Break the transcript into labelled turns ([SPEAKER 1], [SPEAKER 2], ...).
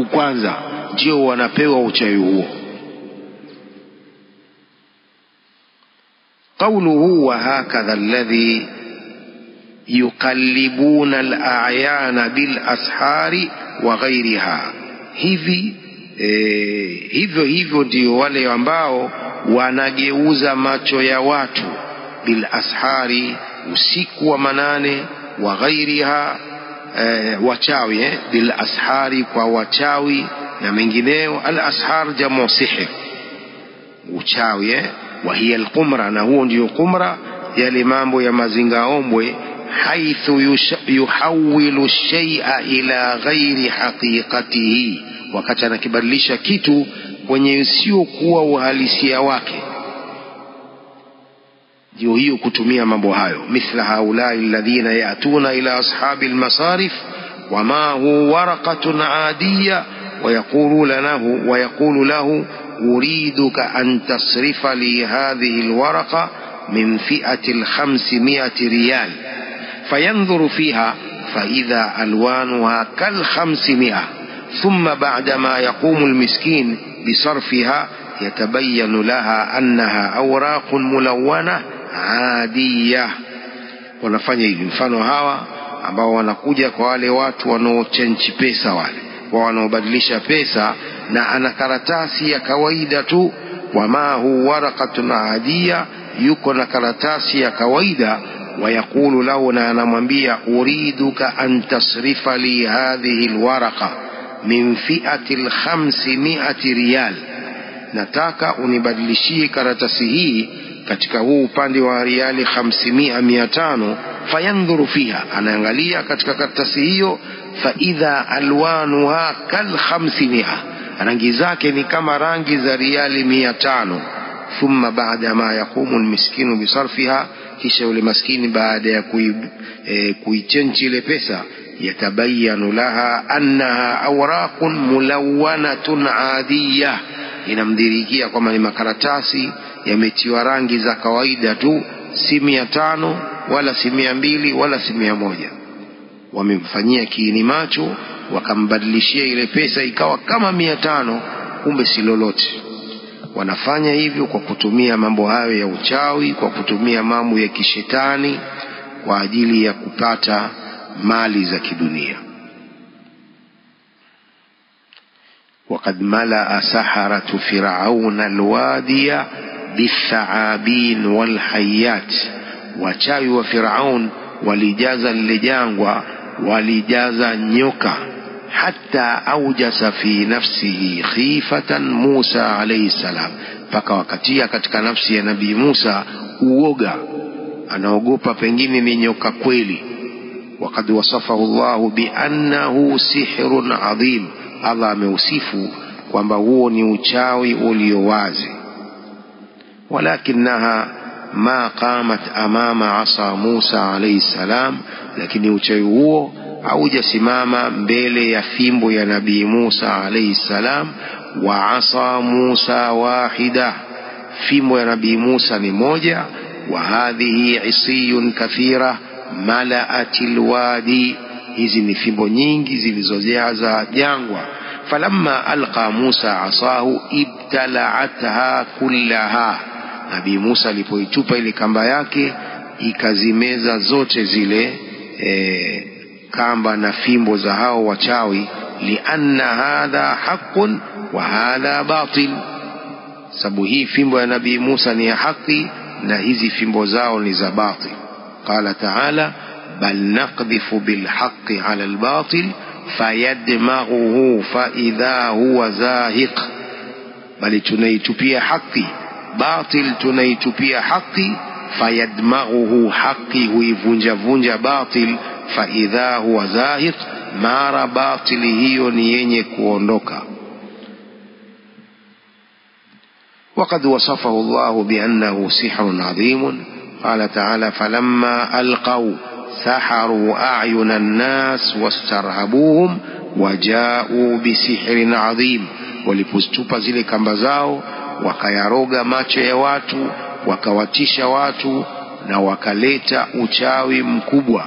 [SPEAKER 1] watu kwanza ndio wanapewa uchawi huo. Qawluhu wa hakadha alladhi yuqallibuna al-a'yana bil ashari wa ghayriha, hivyo ndio wale ambao wanageuza macho ya watu bil ashari, usiku wa manane, wa ghayriha, wachawi bil ashari, kwa wachawi na mengineo. Al ashar jamu sihr, uchawi wa hiya al qumra, na huo ndio qumra, yale mambo ya mazingaombwe. Haithu yuhawilu shay'a ila ghairi haqiqatihi, wakati anakibadilisha kitu kwenye sio kuwa uhalisia wake, ndio hiyo kutumia mambo hayo. Mithla haulai alladhina ya'tuna ila ashabi almasarif wama hu waraqatun adiyya ويقول له أريدك أن تصرف لي هذه الورقة من فئة 500 ريال، فينظر فيها فإذا ألوانها كال500، ثم بعدما يقوم المسكين بصرفها يتبين لها أنها أوراق ملونة عادية. wanafanya hivi. Mfano hawa ambao wanakuja kwa wale watu wanaochange pesa, wale wanaobadilisha pesa, na ana karatasi ya kawaida tu, wama hu waraqatun adiyya, yuko na karatasi ya kawaida. Wayaqulu lahu, na anamwambia uriduka an tasrifa li hadhihi alwaraqa min fi'ati 500 riyal, nataka unibadilishie karatasi hii katika huu upande wa riali 500. Fayandhuru fiha, anaangalia katika karatasi hiyo, fa idha alwanuha kal500, rangi zake ni kama rangi za riali 500. Thumma baada ma yaqumu almiskinu bisarfiha, kisha yule maskini baada ya kuichange ile pesa, yatabayanu laha annaha awraqun mulawwanatun adiyya, inamdhirikia kwamba ni makaratasi yametiwa rangi za kawaida tu, si 500 wala si 200 wala si 100. Wamemfanyia kiini macho, wakambadilishia ile pesa ikawa kama 500, kumbe si lolote. Wanafanya hivyo kwa kutumia mambo hayo ya uchawi, kwa kutumia mambo ya kishetani kwa ajili ya kupata mali za kidunia. وقد ملأ سحرة فرعون الوادي بالثعابين والحيات, wachawi wa Firaun walijaza lile jangwa, walijaza nyoka. Hatta aujasa fi nafsihi khifatan Musa alayhi salam, paka wakatia katika nafsi ya Nabii Musa uoga, anaogopa pengine ni nyoka kweli. Waqad wasafahu Allahu bi annahu sihrun adhim, Allah ameusifu kwamba huo ni uchawi ulio wazi. Walakinaha ma qamat amama asa Musa alayhi salam, lakini uchawi huo haujasimama mbele ya fimbo ya Nabii Musa alayhi salam. Wa asa Musa wahida, fimbo ya Nabii Musa ni moja. Wa hadhihi isiyun kathira malaatil wadi, hizi ni fimbo nyingi zilizojaza jangwa. Falamma alqa Musa asahu ibtala'atha kullaha, Nabii Musa alipoitupa ile kamba yake ikazimeza zote zile kamba na fimbo za hao wachawi. Lianna hadha haqqun wa hadha batil, sababu hii fimbo ya Nabii Musa ni ya haki na hizi fimbo zao ni za batil. Qala ta'ala bal naqdhifu bil haqqi 'ala al batil fayadmaghuhu fa idha huwa zahiq, bali tunaitupia haki, batil tunaitupia haki. Fayadmaghuhu, haki huivunja vunja batil. Fa idha huwa zahiq, mara batili hiyo ni yenye kuondoka. وقد وصفه الله بأنه سحر عظيم. قال تعالى فلما ألقوا سحروا أعين الناس واسترهبوهم وجاءوا بسحر عظيم, walipostupa zile kamba zao wakayaroga macho ya watu, wakawatisha watu na wakaleta uchawi mkubwa.